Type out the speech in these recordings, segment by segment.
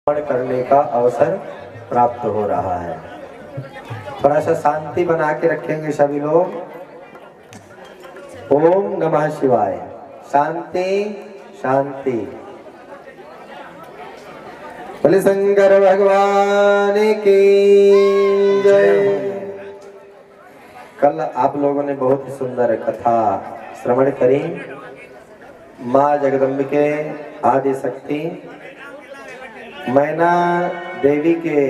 करने का अवसर प्राप्त हो रहा है। थोड़ा सा शांति बना के रखेंगे सभी लोग। ओम नमः शिवाय। शांति शांति। बोले शंकर भगवान की जय। कल आप लोगों ने बहुत ही सुंदर कथा श्रवण करी। माँ जगदम्बिके आदि शक्ति मैना देवी के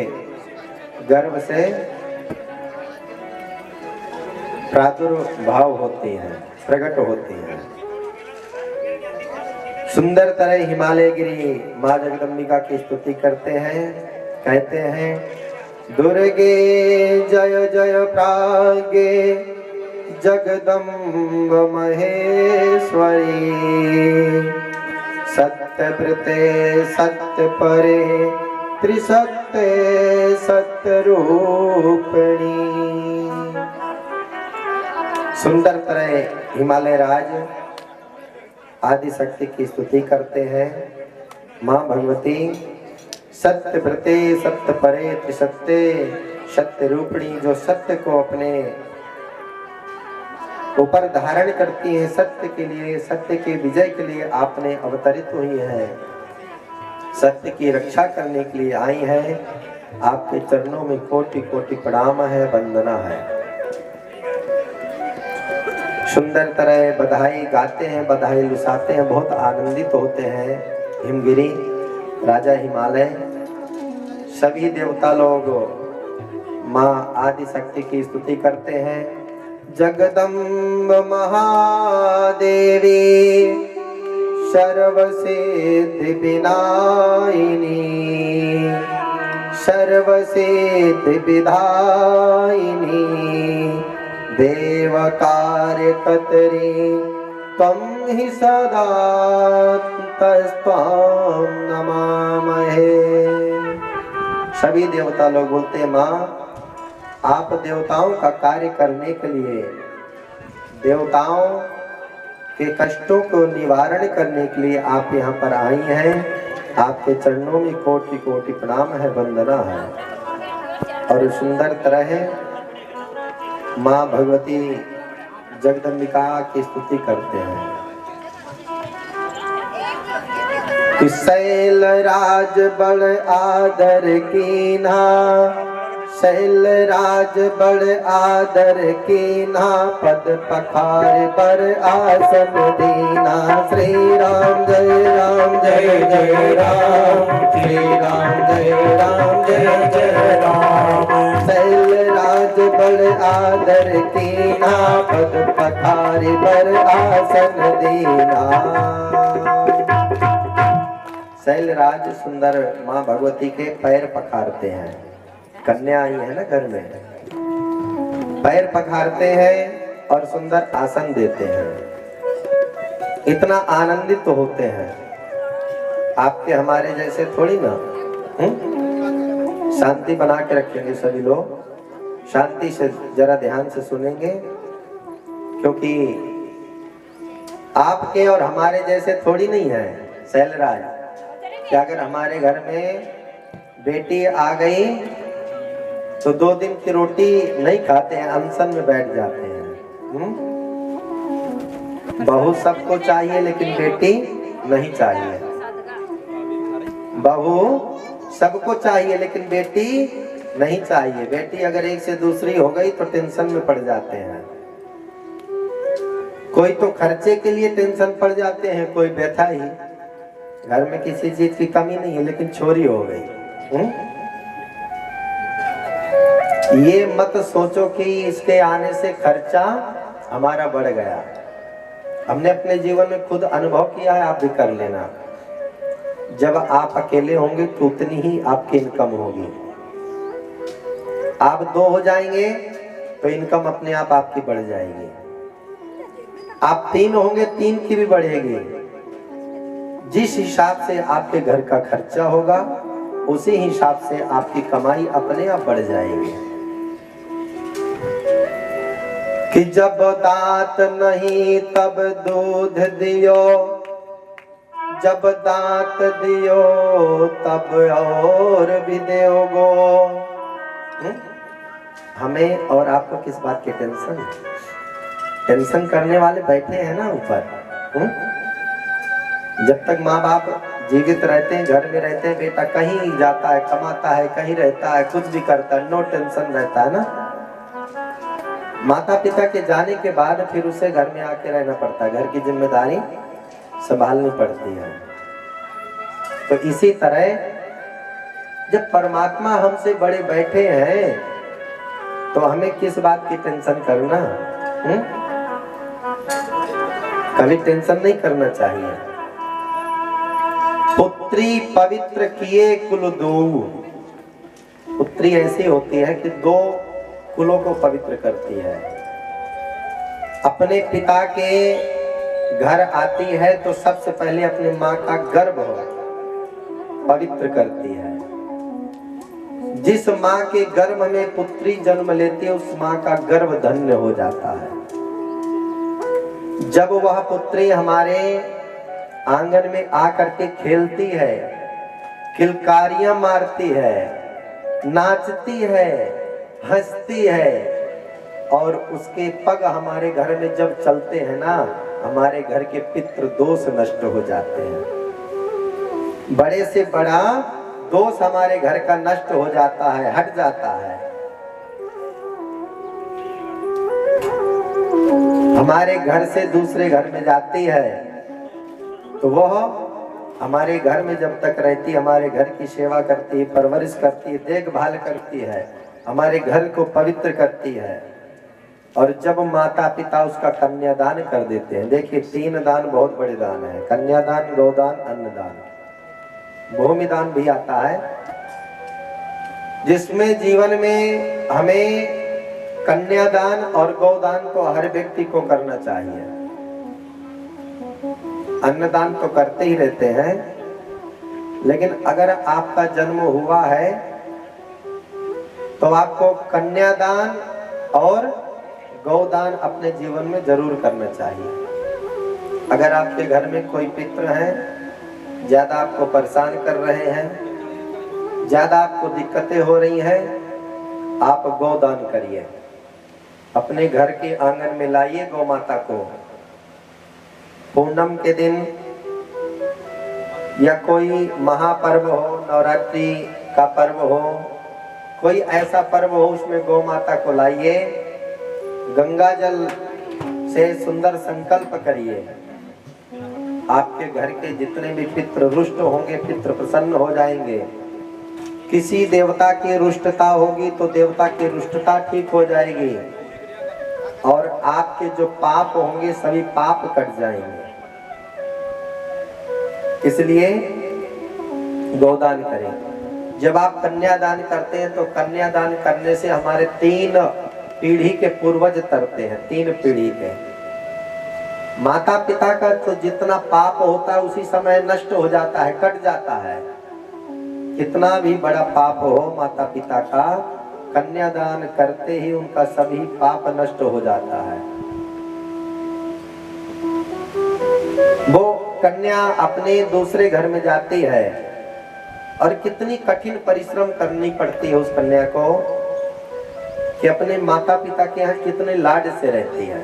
गर्भ से प्रादुर्भाव होती हैं, प्रकट होती हैं। सुंदर तरह हिमालय गिरी माँ जगदम्बिका की स्तुति करते हैं, कहते हैं दुर्गे जय जय प्रागे जगदम्ब महेश्वरी सत्यव्रते सत्य परे त्रिसत्य सत्य रूपिणी। सुंदर तरह हिमालय राज आदि शक्ति की स्तुति करते हैं। माँ भगवती सत्यव्रते सत्य परे त्रिसत्य सत्य रूपिणी, जो सत्य को अपने ऊपर धारण करती है, सत्य के लिए, सत्य के विजय के लिए आपने अवतरित हुई है, सत्य की रक्षा करने के लिए आई है। आपके चरणों में कोटि कोटि प्रणाम है, वंदना है। सुंदर तरह बधाई गाते हैं, बधाई लुसाते हैं, बहुत आनंदित होते हैं। हिमगिरी राजा हिमालय सभी देवता लोग माँ आदि शक्ति की स्तुति करते हैं। जगदम्ब महादेवी सर्वसिद्धि विनायिनी सर्वसिद्धि विधायिनी देव कार्य कतरी त्वं हि सदा तस्त्वां नमामहे। सभी देवता लोग बोलते हैं माँ आप देवताओं का कार्य करने के लिए, देवताओं के कष्टों को निवारण करने के लिए आप यहाँ पर आई हैं। आपके चरणों में कोटि कोटि प्रणाम है, वंदना है। और सुंदर तरह माँ भगवती जगदम्बिका की स्तुति करते हैं। शैल राज बड़ आदर कीन्हा शैल राज बड़ आदर कीन्हा पद पखार पर आसन दीना। श्री राम जय राम जय जय राम श्री राम जय राम जय जय राम। शैल राज बड़ आदर कीन्हा पद पखार पर आसन दीना। शैलराज सुंदर माँ भगवती के पैर पखारते हैं। कन्या आई है ना घर में, पैर पखारते हैं और सुंदर आसन देते हैं। इतना आनंदित तो होते हैं। आपके हमारे जैसे थोड़ी ना। शांति बना के रखेंगे सभी लोग, शांति से जरा ध्यान से सुनेंगे, क्योंकि आपके और हमारे जैसे थोड़ी नहीं है। शैलराज क्या अगर हमारे घर में बेटी आ गई तो 2 दिन की रोटी नहीं खाते हैं, अनशन में बैठ जाते हैं। बहू सबको चाहिए लेकिन बेटी नहीं चाहिए। बहू सबको चाहिए लेकिन बेटी नहीं चाहिए। बेटी अगर एक से दूसरी हो गई तो टेंशन में पड़ जाते हैं। कोई तो खर्चे के लिए टेंशन पड़ जाते हैं, कोई बैठा ही घर में किसी चीज की कमी नहीं है लेकिन चोरी हो गई। ये मत सोचो कि इसके आने से खर्चा हमारा बढ़ गया। हमने अपने जीवन में खुद अनुभव किया है, आप भी कर लेना। जब आप अकेले होंगे तो उतनी ही आपकी इनकम होगी। आप 2 हो जाएंगे तो इनकम अपने आप आपकी बढ़ जाएगी। आप 3 होंगे, 3 की भी बढ़ेगी। जिस हिसाब से आपके घर का खर्चा होगा उसी हिसाब से आपकी कमाई अपने आप बढ़ जाएगी। कि जब दांत नहीं तब दूध दियो, जब दांत दियो तब और भी दोगो। हमें और आपको किस बात की टेंशन? टेंशन करने वाले बैठे हैं ना ऊपर। जब तक माँ बाप जीवित रहते हैं, घर में रहते हैं, बेटा कहीं जाता है, कमाता है, कहीं रहता है, कुछ भी करता है, नो टेंशन रहता है ना। माता पिता के जाने के बाद फिर उसे घर में आके रहना पड़ता है, घर की जिम्मेदारी संभालनी पड़ती है। तो इसी तरह जब परमात्मा हमसे बड़े बैठे हैं तो हमें किस बात की टेंशन करना? कभी टेंशन नहीं करना चाहिए। पुत्री पवित्र किए कुल दो। पुत्री ऐसी होती है कि दो कुलों को पवित्र करती है। अपने पिता के घर आती है तो सबसे पहले अपनी माँ का गर्भ पवित्र करती है। जिस माँ के गर्भ में पुत्री जन्म लेती है उस माँ का गर्भ धन्य हो जाता है। जब वह पुत्री हमारे आंगन में आकर के खेलती है, किलकारियां मारती है, नाचती है, हंसती है और उसके पग हमारे घर में जब चलते हैं ना, हमारे घर के पितृ दोष नष्ट हो जाते हैं। बड़े से बड़ा दोष हमारे घर का नष्ट हो जाता है, हट जाता है। हमारे घर से दूसरे घर में जाती है तो वह हमारे घर में जब तक रहती, हमारे घर की सेवा करती है, परवरिश करती है, देखभाल करती है, हमारे घर को पवित्र करती है। और जब माता पिता उसका कन्यादान कर देते हैं, देखिए 3 दान बहुत बड़े दान है, कन्यादान, गौदान, अन्नदान, भूमिदान भी आता है, जिसमें जीवन में हमें कन्यादान और गौदान को हर व्यक्ति को करना चाहिए। अन्नदान तो करते ही रहते हैं, लेकिन अगर आपका जन्म हुआ है तो आपको कन्यादान और गौदान अपने जीवन में जरूर करना चाहिए। अगर आपके घर में कोई पितृ हैं, ज्यादा आपको परेशान कर रहे हैं, ज्यादा आपको दिक्कतें हो रही हैं, आप गौदान करिए। अपने घर के आंगन में लाइए गौ माता को। पूनम के दिन या कोई महापर्व हो, नवरात्रि का पर्व हो, कोई ऐसा पर्व हो, उसमें गौ माता को लाइए। गंगा जल से सुंदर संकल्प करिए। आपके घर के जितने भी पितृ रुष्ट होंगे, पितृ प्रसन्न हो जाएंगे। किसी देवता की रुष्टता होगी तो देवता की रुष्टता ठीक हो जाएगी और आपके जो पाप होंगे सभी पाप कट जाएंगे। इसलिए गौदान करें। जब आप कन्यादान करते हैं तो कन्यादान करने से हमारे 3 पीढ़ी के पूर्वज तरते हैं, 3 पीढ़ी के। माता पिता का तो जितना पाप होता है उसी समय नष्ट हो जाता है, कट जाता है। कितना भी बड़ा पाप हो माता पिता का, कन्यादान करते ही उनका सभी पाप नष्ट हो जाता है। वो कन्या अपने दूसरे घर में जाती है और कितनी कठिन परिश्रम करनी पड़ती है उस कन्या को कि अपने माता पिता के यहाँ कितने लाड से रहती है।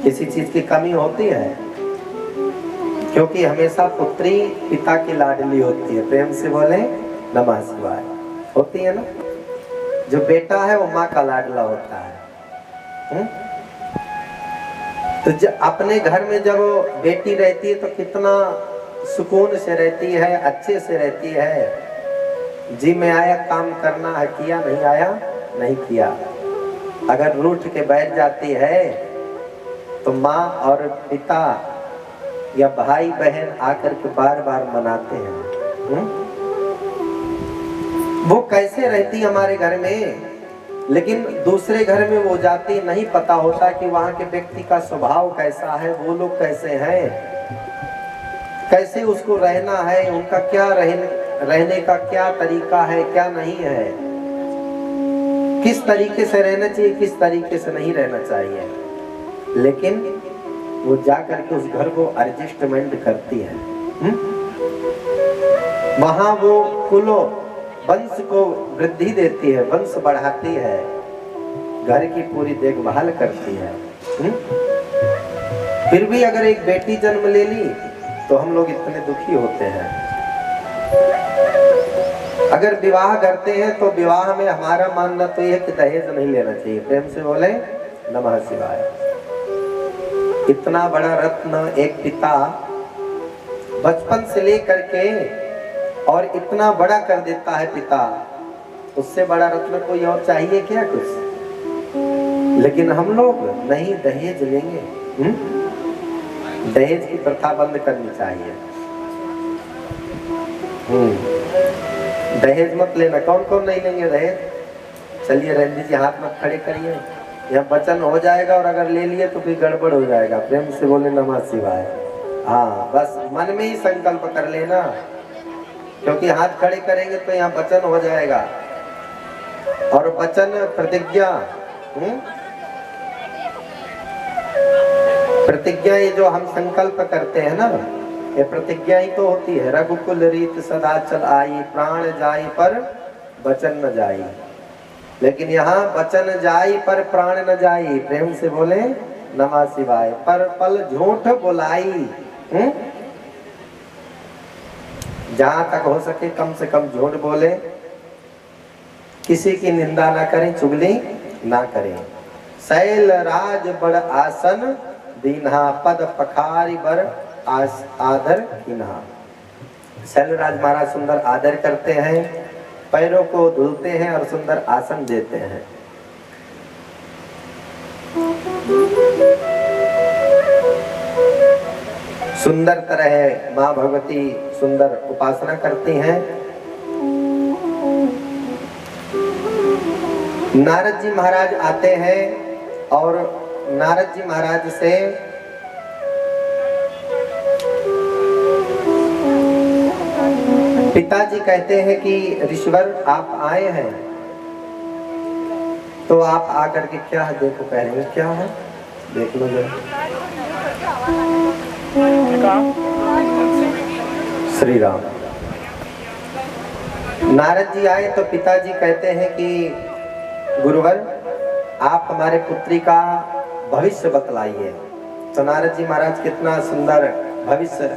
किसी चीज की कमी होती है क्योंकि हमेशा पुत्री पिता की लाडली होती है। प्रेम से बोले नमः शिवाय। होती है ना, जो बेटा है वो माँ का लाडला होता है। तो जब अपने घर में जब बेटी रहती है तो कितना सुकून से रहती है, अच्छे से रहती है। जी में आया काम करना है, किया, नहीं आया नहीं किया। अगर रूठ के बैठ जाती है तो माँ और पिता या भाई बहन आकर के बार बार मनाते हैं। वो कैसे रहती हमारे घर में, लेकिन दूसरे घर में वो जाती, नहीं पता होता कि वहां के व्यक्ति का स्वभाव कैसा है, वो लोग कैसे हैं, कैसे उसको रहना है, उनका क्या रहने का क्या तरीका है, क्या नहीं है, किस तरीके से रहना चाहिए, किस तरीके से नहीं रहना चाहिए। लेकिन वो जा करके उस घर को एडजस्टमेंट करती है। वहां वो कुलो वंश को वृद्धि देती है, वंश बढ़ाती है, घर की पूरी देखभाल करती है। फिर भी अगर एक बेटी जन्म ले ली तो हम लोग इतने दुखी होते हैं। अगर विवाह करते हैं तो विवाह में हमारा मानना तो यह है कि दहेज नहीं लेना चाहिए। प्रेम से बोले नमः शिवाय। इतना बड़ा रत्न एक पिता बचपन से लेकर के और इतना बड़ा कर देता है पिता, उससे बड़ा रत्न कोई और चाहिए क्या कुछ? लेकिन हम लोग नहीं दहेज लेंगे। दहेज की प्रथा बंद करनी चाहिए। दहेज मत लेना। कौन कौन नहीं लेंगे दहेज? चलिए रंजी जी हाथ मत खड़े करिए, यहाँ वचन हो जाएगा और अगर ले लिए तो फिर गड़बड़ हो जाएगा। प्रेम से बोले नमः शिवाय। हाँ, बस मन में ही संकल्प कर लेना, क्योंकि हाथ खड़े करेंगे तो यहाँ वचन हो जाएगा। और वचन प्रतिज्ञा, प्रतिज्ञा ये जो हम संकल्प करते हैं ना, ये प्रतिज्ञा ही तो होती है। रघुकुल रीत सदा चल आई, प्राण जाई पर वचन न जाई। लेकिन यहाँ वचन जाई पर प्राण न जाई। प्रेम से बोले नमः शिवाय। पर पल झूठ बोलाई, जहां तक हो सके कम से कम झूठ बोले, किसी की निंदा ना करें, चुगली ना करें। शैल राज बड़ आसन दीन्हा, पद पखारी बर आदर कीन्हा। शैलराज महाराज सुंदर आदर करते हैं, पैरों को धुलते हैं और सुंदर आसन देते हैं। सुंदर तरह माँ भगवती सुंदर उपासना करती हैं। नारद जी महाराज आते हैं और नारद जी महाराज से पिताजी कहते हैं कि ऋषिवर आप आए हैं, तो आप आकर के क्या है देखो। कह रहे हैं क्या है देख लो जरा। श्री राम। नारद जी आए तो पिताजी कहते हैं कि गुरुवर आप हमारे पुत्री का भविष्य बतलाइए। तो नारद जी महाराज कितना सुंदर भविष्य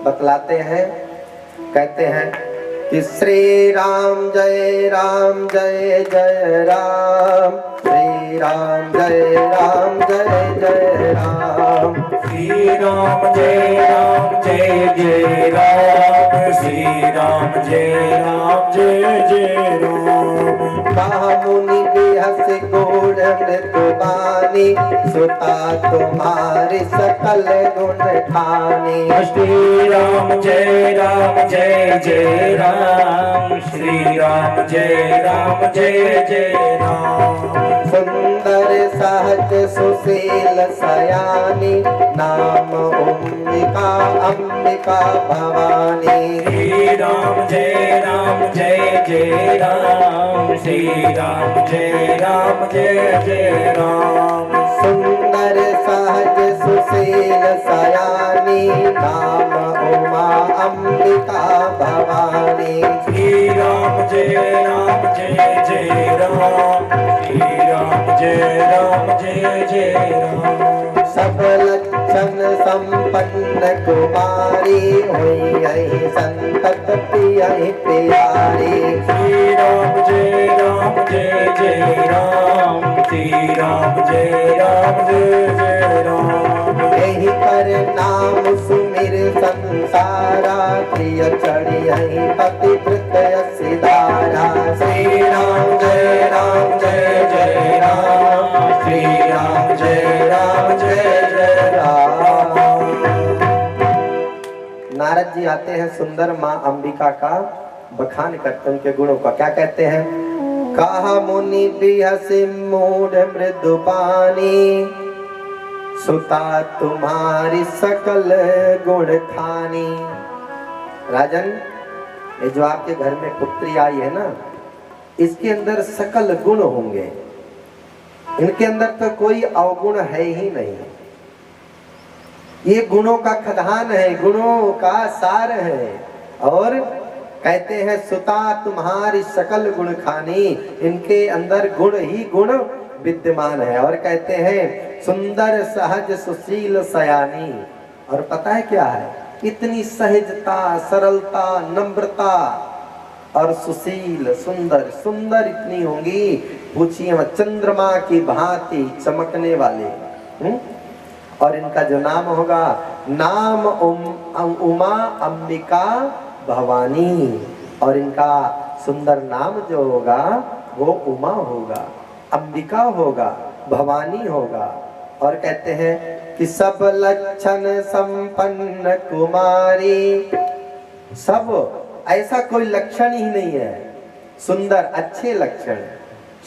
बतलाते हैं। कहते हैं कि श्री राम जय राम जय जय राम, श्री राम जय राम जय जय राम, श्री राम जय राम जय जय राम, श्री राम जय राम जय जय राम। कहा मुनि बिहस गूढ़ मृदुबानी, सुता तुम्हारी सकल गुण ठानी। श्री राम जय जय राम, श्री राम जय जय राम। सुंदर सहज सुशील सयानी, नाम अंबिका अंबिका भवानी। श्री राम जय जय राम, श्री राम जय जय राम। सुंदर सहज सुशील सयानी, नाम उमा अंबिका भवानी। श्री राम जय जय राम, श्री राम जय जय राम। सब लक्षण संपन्न कुमारी, हुई है संतत प्रिय प्यारी। श्री राम जय जय राम, श्री राम जय जय राम। यही कर नाम सुमिर संसारा, प्रिय चढ़ी है पतिव्रत सिधारा। श्री राम जय जय राम, श्री राम जय जय राम। नारद जी आते हैं, सुंदर माँ अंबिका का बखान करते हैं, उनके गुणों का। क्या कहते हैं? कहा मुनि बिहसि मूढ़ मृदु पानी, सुता तुम्हारी सकल गुण खानी। राजन, ये जो आपके घर में पुत्री आई है ना, इसके अंदर सकल गुण होंगे, इनके अंदर तो कोई अवगुण है ही नहीं। ये गुणों का खदान है, गुणों का सार है। और कहते हैं सुता तुम्हारी सकल गुण खानी, इनके अंदर गुण ही गुण विद्यमान है। और कहते हैं सुंदर सहज सुशील सयानी। और पता है क्या है, इतनी सहजता, सरलता, नम्रता और सुशील, सुंदर सुंदर इतनी होंगी, पूछिए मत, चंद्रमा की भांति चमकने वाले। और इनका जो नाम होगा, नाम उमा अंबिका भवानी। और इनका सुंदर नाम जो होगा वो उमा होगा, अंबिका होगा, भवानी होगा। और कहते हैं कि सब लक्षण संपन्न कुमारी, सब, ऐसा कोई लक्षण ही नहीं है, सुंदर अच्छे लक्षण,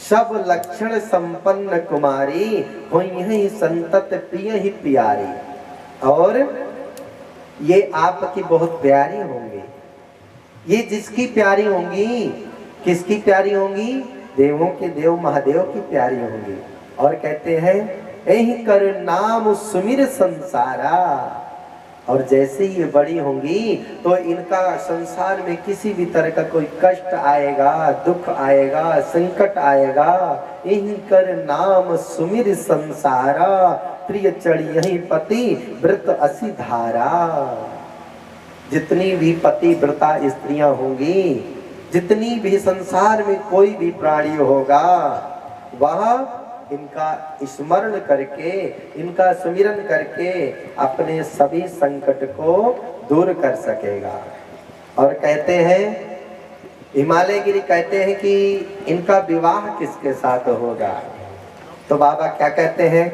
सब लक्षण संपन्न कुमारी, होई ही संतत प्रिय ही प्यारी। और ये आपकी बहुत प्यारी होंगी। ये जिसकी प्यारी होंगी, किसकी प्यारी होंगी? देवों के देव महादेव की प्यारी होंगी। और कहते हैं यही कर नाम सुमिर संसारा। और जैसे ही ये बड़ी होंगी तो इनका संसार में किसी भी तरह का कोई कष्ट आएगा, दुख आएगा, संकट आएगा, यही कर नाम सुमिर संसारा, प्रिय चढ़ी यही पति व्रत असी धारा। जितनी भी पति व्रता स्त्रियां होंगी, जितनी भी संसार में कोई भी प्राणी होगा, वह इनका स्मरण करके, इनका सुमिरन करके अपने सभी संकट को दूर कर सकेगा। और कहते हैं हिमालय गिरी कहते हैं कि इनका विवाह किसके साथ होगा? तो बाबा क्या कहते हैं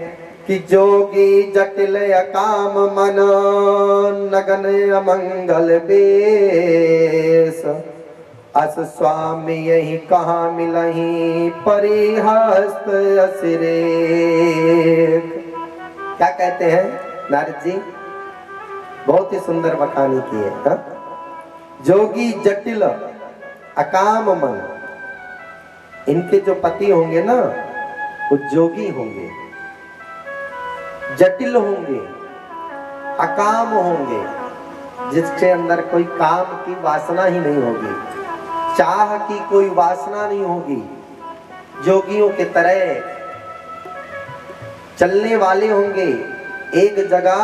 कि जोगी जटिल अकाम मन, नगन अमंगल बेश, अस स्वामी यही कहाँ मिलही परिहस्त असिरे। क्या कहते हैं नारद जी? बहुत ही सुंदर बखानी की है। जोगी जटिल अकाम मन, इनके जो पति होंगे ना वो जोगी होंगे, जटिल होंगे, अकाम होंगे, जिसके अंदर कोई काम की वासना ही नहीं होगी, चाह की कोई वासना नहीं होगी, जोगियों के तरह चलने वाले होंगे, एक जगह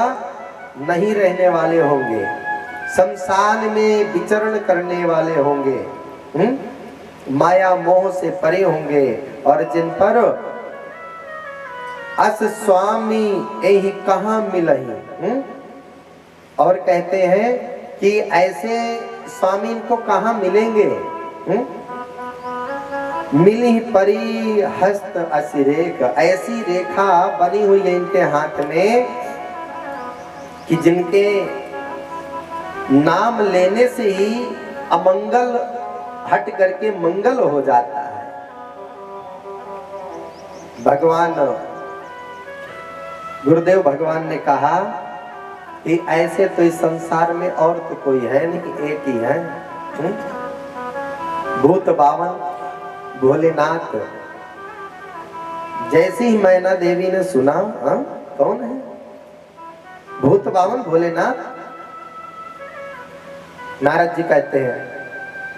नहीं रहने वाले होंगे, संसार में विचरण करने वाले होंगे, माया मोह से परे होंगे। और जिन पर अस स्वामी यही कहाँ मिलही। और कहते हैं कि ऐसे स्वामी इनको कहाँ मिलेंगे? मिली परी हस्त असिरेख, ऐसी रेखा बनी हुई है इनके हाथ में कि जिनके नाम लेने से ही अमंगल हट करके मंगल हो जाता है। भगवान गुरुदेव भगवान ने कहा कि ऐसे तो इस संसार में और तो कोई है नहीं, एक ही है, भूत बावन भोलेनाथ। जैसे ही मैना देवी ने सुना, कौन है? भूत बावन भोलेनाथ। नारद जी कहते हैं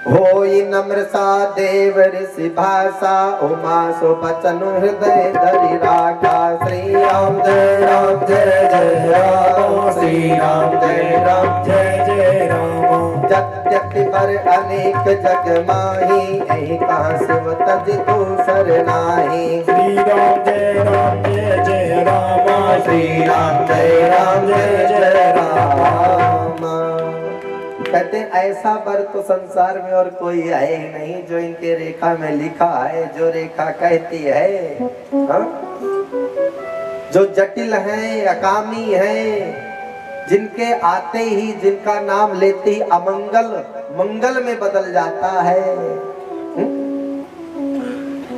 होई नम्र सा देव ऋषि भाषा, उमा सो बचन हृदय धरि राखा। श्री राम जय राम जय जय राम, श्री राम जय राम जय जय राम। जगति पर अनेक जग माही, यही कहाँ शिव तज दूसर नाही। श्री राम जय राम जय जय राम, श्री राम जय राम जय जय राम। कहते ऐसा वर तो संसार में और कोई है ही नहीं जो इनके रेखा में लिखा है, जो रेखा कहती है। जो जटिल है, अकामी है, जिनके आते ही, जिनका नाम लेते ही अमंगल मंगल में बदल जाता है।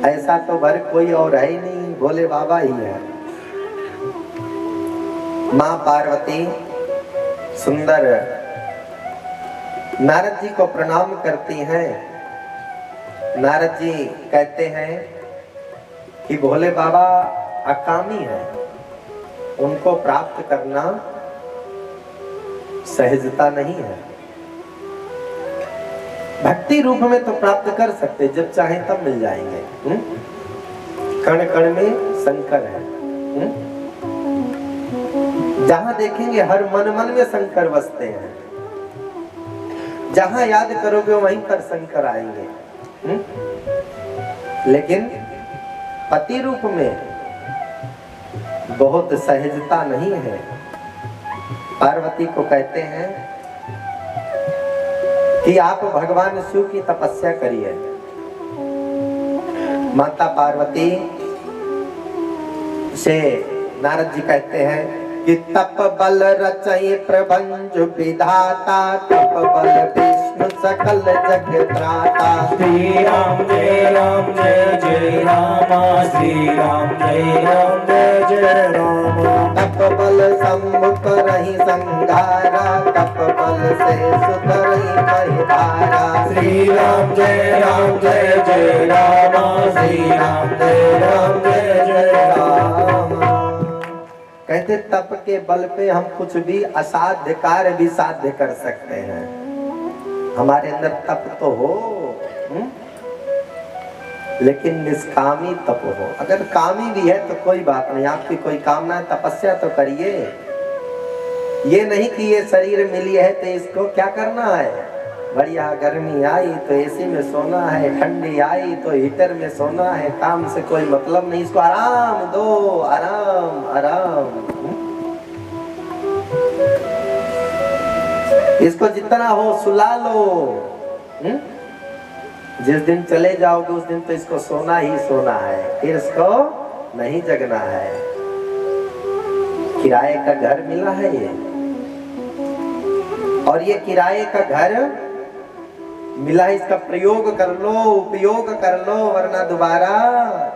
ऐसा तो वर कोई और है ही नहीं, भोले बाबा ही है। माँ पार्वती सुंदर नारद जी को प्रणाम करती हैं। नारद जी कहते हैं कि भोले बाबा अकामी है, उनको प्राप्त करना सहजता नहीं है। भक्ति रूप में तो प्राप्त कर सकते, जब चाहे तब मिल जाएंगे। कण कण में शंकर है। जहां देखेंगे हर मन मन में शंकर बसते हैं। जहां याद करोगे वहीं पर शंकर आएंगे। लेकिन पति रूप में बहुत सहजता नहीं है। पार्वती को कहते हैं कि आप भगवान शिव की तपस्या करिए। माता पार्वती से नारद जी कहते हैं कि तप बल रचय प्रभंज विधाता, तप बल विष्णु सकल जग त्राता। श्री राम जय जय राम, श्री राम जय जय राम। तप बल शंभु करहि संघारा, तप बल से सुधरहि महिधारा। श्री राम जय जय राम, श्री राम जय जय राम। कहते तप के बल पे हम कुछ भी असाध्य कार्य भी साध्य कर सकते हैं। हमारे अंदर तप तो हो, लेकिन निष्कामी तप हो। अगर कामी भी है तो कोई बात नहीं, आपकी कोई कामना है, तपस्या तो करिए। ये नहीं कि ये शरीर मिली है तो इसको क्या करना है, बढ़िया गर्मी आई तो एसी में सोना है, ठंडी आई तो हीटर में सोना है, काम से कोई मतलब नहीं, इसको आराम दो, आराम आराम। इसको जितना हो सुला लो। जिस दिन चले जाओगे उस दिन तो इसको सोना ही सोना है, फिर इसको नहीं जगना है। किराए का घर मिला है ये, और ये किराए का घर मिला है, इसका प्रयोग कर लो, उपयोग कर लो, वरना दोबारा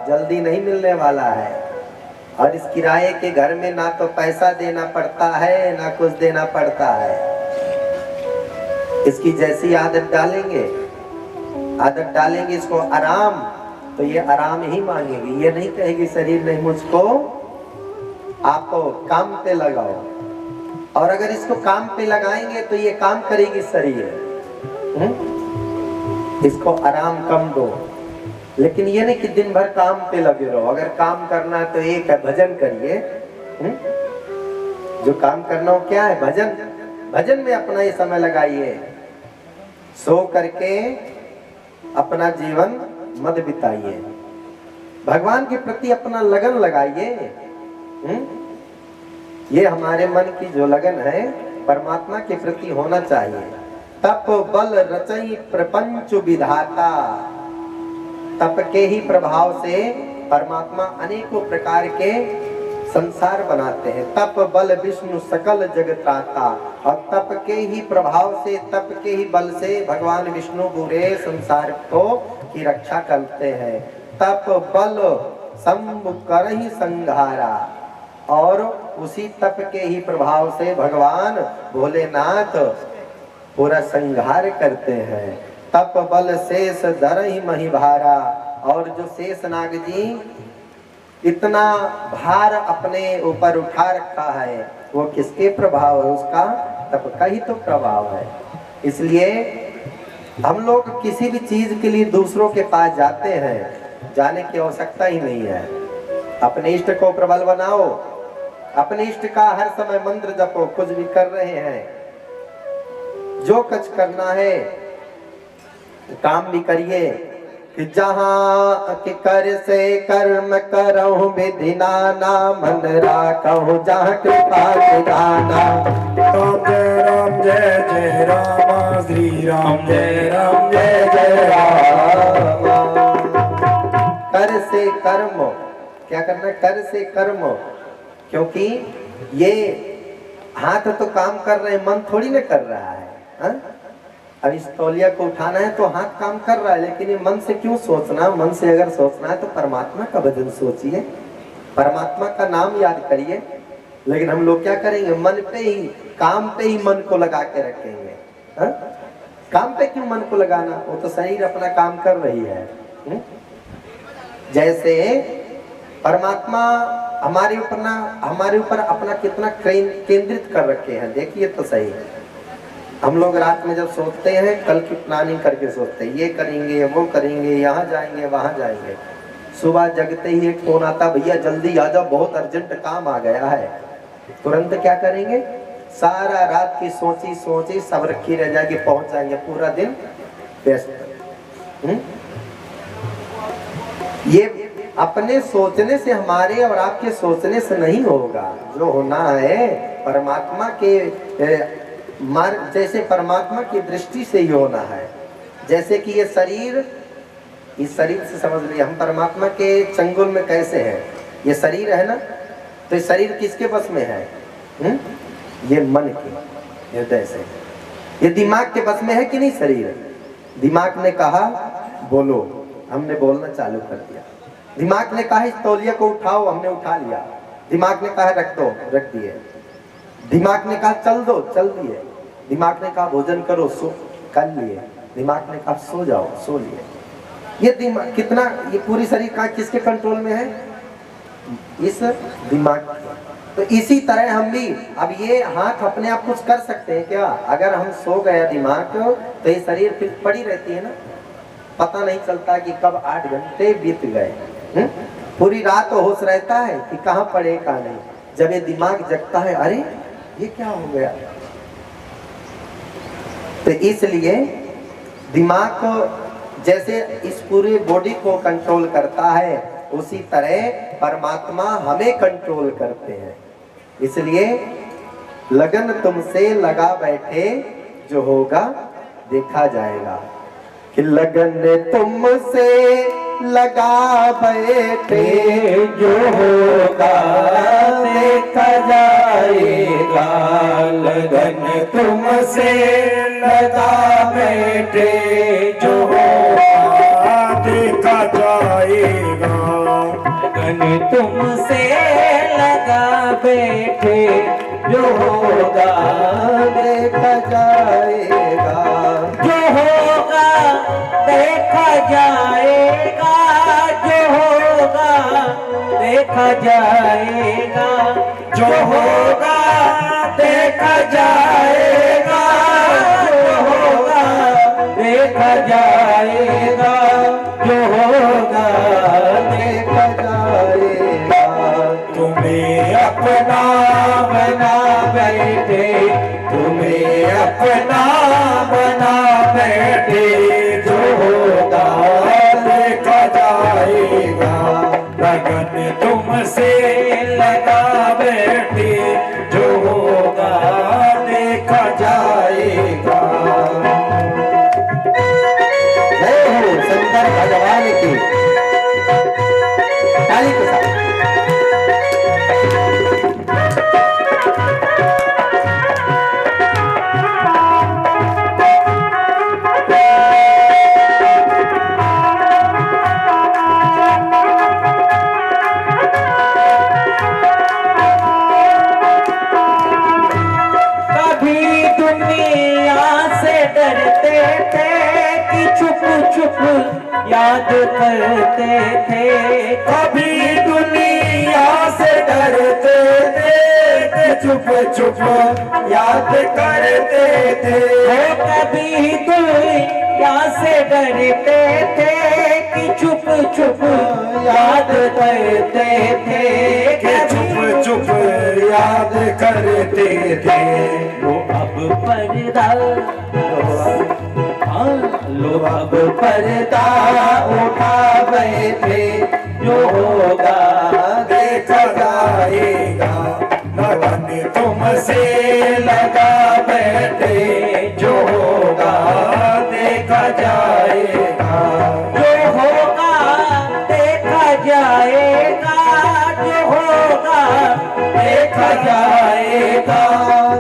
जल्दी नहीं मिलने वाला है। और इस किराए के घर में ना तो पैसा देना पड़ता है ना कुछ देना पड़ता है। इसकी जैसी आदत डालेंगे इसको आराम, तो ये आराम ही मांगेगी। ये नहीं कहेगी शरीर नहीं मुझको, आपको काम पे लगाओ। और अगर इसको काम पे लगाएंगे तो ये काम करेगी शरीर। इसको आराम कम दो, लेकिन ये नहीं कि दिन भर काम पे लगे रहो। अगर काम करना है तो एक है भजन करिए। जो काम करना हो क्या है, भजन। भजन में अपना ये समय लगाइए। सो करके अपना जीवन मत बिताइए, भगवान के प्रति अपना लगन लगाइए। ये हमारे मन की जो लगन है परमात्मा के प्रति होना चाहिए। तप बल रचई प्रपंच विधाता, तप के ही प्रभाव से परमात्मा अनेकों प्रकार के संसार बनाते हैं। तप बल विष्णु सकल जगत्राता, और तप के ही प्रभाव से, तप के ही बल से भगवान विष्णु पूरे संसार को की रक्षा करते हैं। तप बल शंभु करहि संघारा, और उसी तप के ही प्रभाव से भगवान भोलेनाथ पूरा संहार करते हैं। तप बल शेष धरहि महिभारा, और जो शेष नाग जी इतना भार अपने ऊपर उठा रखा है वो किसके प्रभाव है, उसका तप का ही तो प्रभाव है। इसलिए हम लोग किसी भी चीज के लिए दूसरों के पास जाते हैं, जाने की आवश्यकता ही नहीं है। अपने इष्ट को प्रबल बनाओ, अपने इष्ट का हर समय मंत्र जपो। कुछ भी कर रहे हैं, जो कुछ करना है काम भी करिए कि जहाँ कि कर से कर्म करहु विधि नाना, मन राखहु जहाँ कृपा निधाना। राम जय राम, श्री राम जय जय राम। कर से कर्म, क्या करना है, कर से कर्म, क्योंकि ये हाथ तो काम कर रहे हैं, मन थोड़ी ना कर रहा है। हा? अब इस तौलिया को उठाना है तो हाथ काम कर रहा है, लेकिन ये मन से क्यों सोचना। मन से अगर सोचना है तो परमात्मा का भजन सोचिए, परमात्मा का नाम याद करिए। लेकिन हम लोग क्या करेंगे, मन पे ही, काम पे ही मन को लगा के रखेंगे। हा? काम पे क्यों मन को लगाना, वो तो शरीर अपना काम कर रही है। जैसे परमात्मा हमारे ऊपर अपना कितना केंद्रित कर रखे हैं, देखिए तो सही। हम लोग रात में जब सोते हैं कल की प्लानिंग करके सोते हैं, ये करेंगे वो करेंगे, यहाँ जाएंगे वहाँ जाएंगे। सुबह जगते ही एक फोन आता, भैया जल्दी आ जाओ बहुत अर्जेंट काम आ गया है। तुरंत क्या करेंगे, सारा रात की सोची सोची सब रखी रह जाएगी, पहुंच जाएंगे, पूरा दिन व्यस्त। ये अपने सोचने से हमारे और आपके सोचने से नहीं होगा। जो होना है परमात्मा के मार्ग, जैसे परमात्मा की दृष्टि से ही होना है। जैसे कि ये शरीर, इस शरीर से समझ लीजिए हम परमात्मा के चंगुल में कैसे हैं। ये शरीर है ना, तो ये शरीर किसके बस में है? ये मन के हृदय से। ये दिमाग के बस में है कि नहीं शरीर? दिमाग ने कहा बोलो, हमने बोलना चालू कर दिया। दिमाग ने कहा इस तौलिया को उठाओ, हमने उठा लिया। दिमाग ने कहा रख दो, रख दिए। दिमाग ने कहा चल दो, चल दिए। दिमाग ने कहा भोजन करो, सो कर लिए। दिमाग ने कहा सो जाओ, सो लिए। ये दिमाग कितना, ये पूरी शरीर का किसके कंट्रोल में है? इस दिमाग। तो इसी तरह हम भी, अब ये हाथ अपने आप कुछ कर सकते हैं क्या? अगर हम सो गया दिमाग तो ये शरीर फिर पड़ी रहती है ना, पता नहीं चलता कि कब 8 घंटे बीत गए। पूरी रात तो होश रहता है कि कहाँ पड़े कहाँ नहीं। जब ये दिमाग जगता है, अरे ये क्या हो गया? तो इसलिए दिमाग को जैसे इस पूरे बॉडी को कंट्रोल करता है, उसी तरह परमात्मा हमें कंट्रोल करते हैं। इसलिए लगन तुमसे लगा बैठे, जो होगा देखा जाएगा। कि लगन तुमसे लगा बैठे, जो होगा देखा जाएगा। लगन तुमसे लगा बैठे, जो होगा देखा जाएगा। लगन तुमसे लगा बैठे, जो होगा देखा जाएगा। जो होगा देखा जाएगा। जो होगा देखा जाएगा। जो होगा देखा जाएगा। जो होगा देखा जाएगा। जो होगा देखा जाएगा। तुम्हें अपना बना बैठे, तुम्हें अपना बना बैठे, जो होगा देखा जाएगा। लगन तुमसे लगा बैठे, जो होगा देखा जाएगा। जय हो शंकर भगवान की। ताली के साथ। याद करते थे, कभी दुनिया से डरते थे, कि चुप चुप याद करते थे। कभी दुनिया से डरते थे, कि चुप चुप याद करते थे, कि चुप चुप याद करते थे। वो अब पर्दा, लो अब पर्दा उठा बैठे, जो होगा देखा जाएगा। लगन तुमसे लगा बैठे, जो होगा देखा जाएगा। जो होगा देखा जाएगा। जो होगा देखा जाएगा।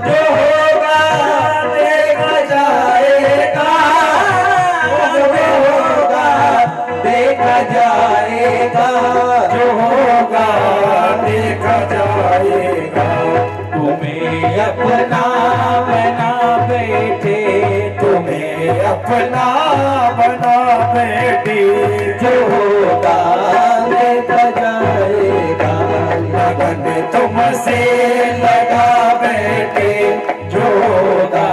जो होगा देखा जाएगा। देखा जाएगा। जो होगा देखा जाएगा। तुम्हें अपना बना बैठे, तुम्हें अपना बना बैठे, जो होगा देखा जाएगा। लगन तुमसे लगा बैठे, जो होगा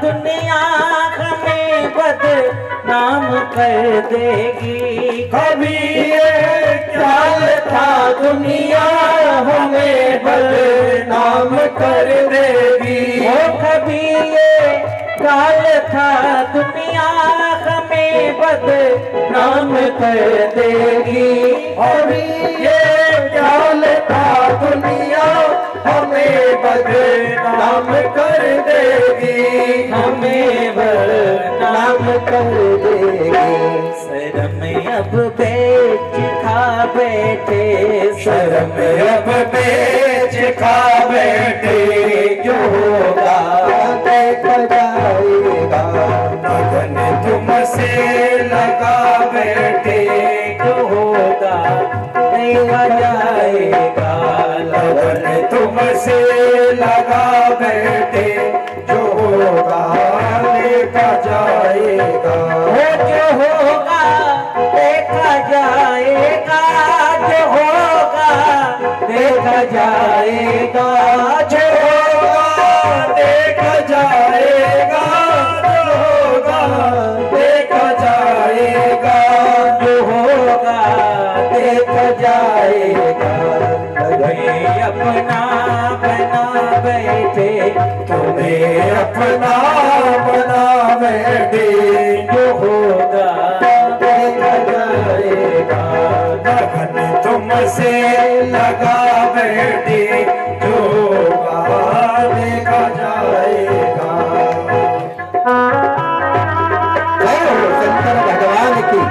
दुनिया हमें बदनाम कर देगी। कभी ये ख्याल था दुनिया हमें बदनाम कर देगी। ओ कभी ये ख्याल था दुनिया हमें बदनाम कर देगी। अभी ये ख्याल था दुनिया हमें बदनाम कर देगी। हमें बदनाम कर देगी। शर्म अब बेच खा बैठे, शर्म अब बेच खा बैठे। जो होगा देखा जाएगा, लगन तुमसे लगा बैठे। जो होगा देखा जाएगा, लगन तुमसे लगा बैठे। जो होगा देखा जाएगा, जो होगा देखा जाएगा। जो होगा देखा जाएगा, जो होगा देखा जाएगा। जो होगा देखा जाएगा, जो होगा देखा जाएगा। तुम्हें अपना बना बैठे, तुम्हें अपना बना बैठे। जो होगा देखा जाएगा, लगन तुमसे लगा बैठे। जो होगा देखा जाएगा। जय हो शंकर भगवान की।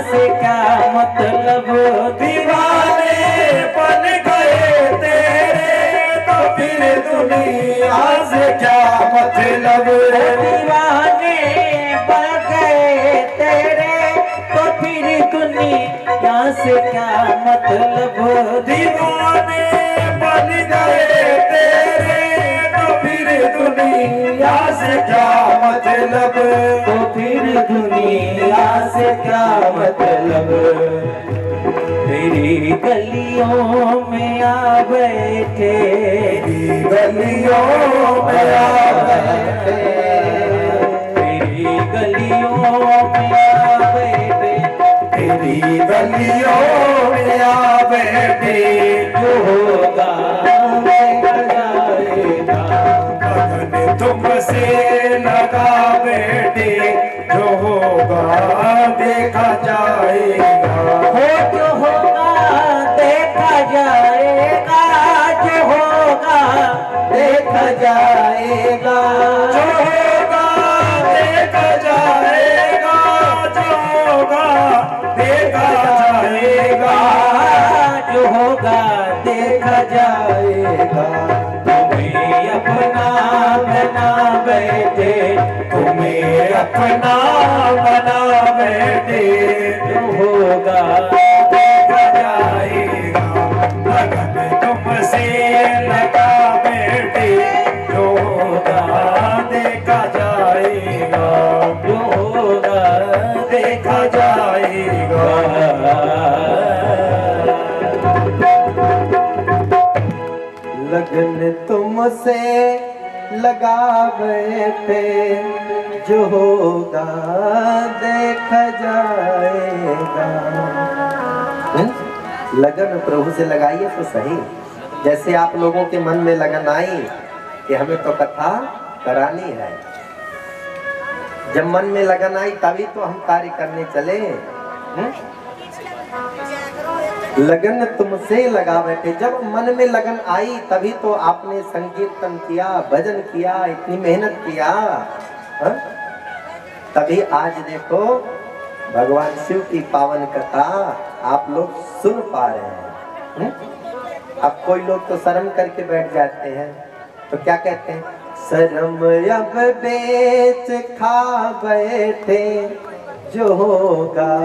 से क्या मतलब, दीवाने बन गए तेरे तो फिर दुनिया से क्या मतलब। दीवाने बन गए तेरे तो फिर दुनिया से क्या मतलब। दीवाने बन गए तेरे तो फिर दुनिया से क्या मतलब। तो फिर दुनिया से क्या मतलब। तेरी गलियों में आ बैठे, तेरी गलियों में आ बैठे। तेरी गलियों में आ बैठे, तेरी गलियों में आ बैठे। जो होगा देखा जाएगा, लगन तुमसे लगा बैठे। जो होगा देखा जाएगा, हो जो होगा देखा जाएगा। जो होगा देखा जाएगा, जो होगा देखा जाएगा। जो होगा देखा जाएगा, जो होगा देखा जाएगा। तुम्हें अपना बना बैठे, तुम्हें अपना बना बैठे। जो होगा देखा जाएगा, लगन तुमसे लगा बैठे। जो होगा देखा जाएगा, जो होगा देखा जाएगा। लगन तुमसे लगा बैठे, जो होगा देखा जाएगा। लगन प्रभु से लगाइए तो सही। जैसे आप लोगों के मन में लगन आई कि हमें तो कथा करानी है, जब मन में लगन आई तभी तो हम कार्य करने चले। लगन तुमसे लगा बैठे, जब मन में लगन आई तभी तो आपने संकीर्तन किया, भजन किया, इतनी मेहनत किया। तभी आज देखो भगवान शिव की पावन कथा आप लोग सुन पा रहे हैं। अब कोई लोग तो शर्म करके बैठ जाते हैं, तो क्या कहते हैं, शर्म अब बेच खा बैठे, जो होगा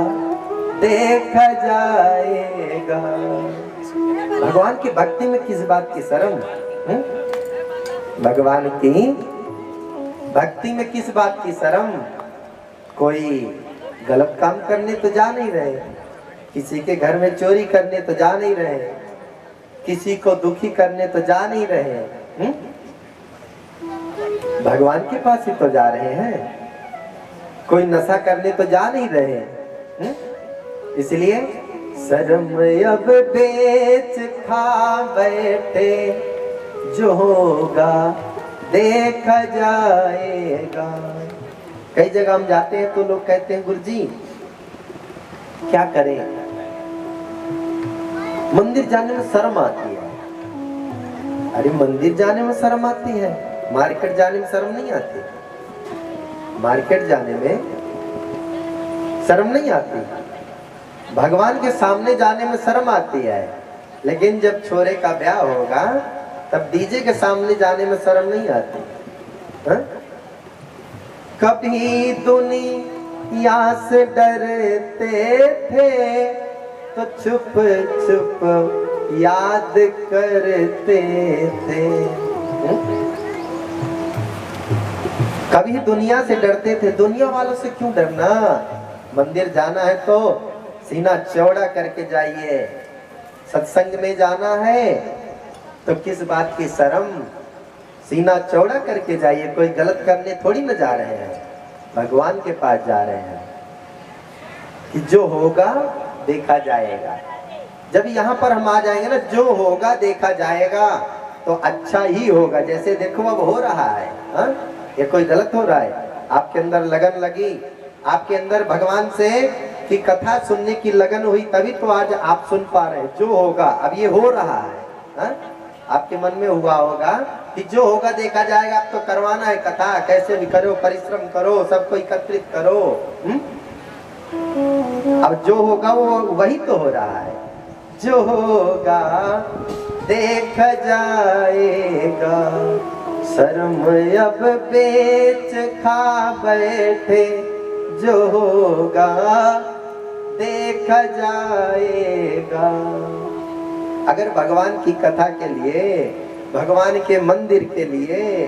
देखा जाएगा। भगवान की भक्ति में किस बात की शर्म? भगवान की भक्ति में किस बात की शर्म? कोई गलत काम करने तो जा नहीं रहे, किसी के घर में चोरी करने तो जा नहीं रहे, किसी को दुखी करने तो जा नहीं रहे, भगवान के पास ही तो जा रहे हैं। कोई नशा करने तो जा नहीं रहे। इसलिए शर्म अब बेच खा बैठे, जो होगा देखा जाएगा। कई जगह हम जाते हैं तो लोग कहते हैं, गुरुजी क्या करें, मंदिर जाने में शर्म आती है। अरे मंदिर जाने में शर्म आती है, मार्केट जाने में शर्म नहीं आती। मार्केट जाने में शर्म नहीं आती, भगवान के सामने जाने में शर्म आती है। लेकिन जब छोरे का ब्याह होगा तब डीजे के सामने जाने में शर्म नहीं आती। हा? कभी दुनिया से डरते थे तो छुप छुप याद करते थे। कभी दुनिया से डरते थे, दुनिया वालों से क्यों डरना? मंदिर जाना है तो सीना चौड़ा करके जाइए, सत्संग में जाना है तो किस बात की शर्म, सीना चौड़ा करके जाइए। कोई गलत करने थोड़ी न जा रहे हैं, भगवान के पास जा रहे हैं कि जो होगा देखा जाएगा। जब यहाँ पर हम आ जाएंगे ना, जो होगा देखा जाएगा, तो अच्छा ही होगा। जैसे देखो अब हो रहा है, हा? ये कोई गलत हो रहा है? आपके अंदर लगन लगी, आपके अंदर भगवान से की कथा सुनने की लगन हुई, तभी तो आज आप सुन पा रहे हैं। जो होगा, अब ये हो रहा है, हा? आपके मन में हुआ होगा कि जो होगा देखा जाएगा। अब तो करवाना है कथा, कैसे भी करो, परिश्रम करो, सबको एकत्रित करो। अब जो होगा वो वही तो हो रहा है। जो होगा देखा जाएगा, शर्म अब बेच खा बैठे, जो होगा देखा जाएगा। अगर भगवान की कथा के लिए, भगवान के मंदिर के लिए,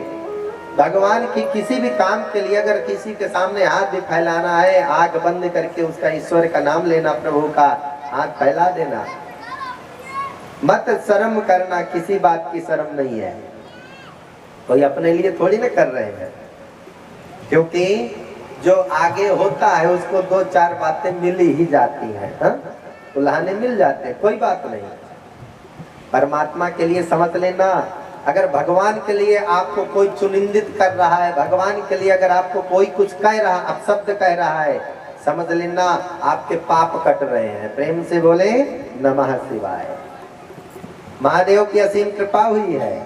भगवान की किसी भी काम के लिए अगर किसी के सामने हाथ भी फैलाना है, आंख बंद करके उसका ईश्वर का नाम लेना, प्रभु का हाथ फैला देना, मत शर्म करना। किसी बात की शर्म नहीं है, कोई अपने लिए थोड़ी ना कर रहे हैं, क्योंकि जो आगे होता है उसको दो चार बातें मिल ही जाती हैं, उल्हाने मिल जाते हैं, कोई बात नहीं। परमात्मा के लिए समझ लेना, अगर भगवान के लिए आपको कोई चुनिंदित कर रहा है, भगवान के लिए अगर आपको कोई कुछ कह रहा, अपशब्द कह रहा है, समझ लेना आपके पाप कट रहे हैं। प्रेम से बोले नमः शिवाय। महादेव की असीम कृपा हुई है,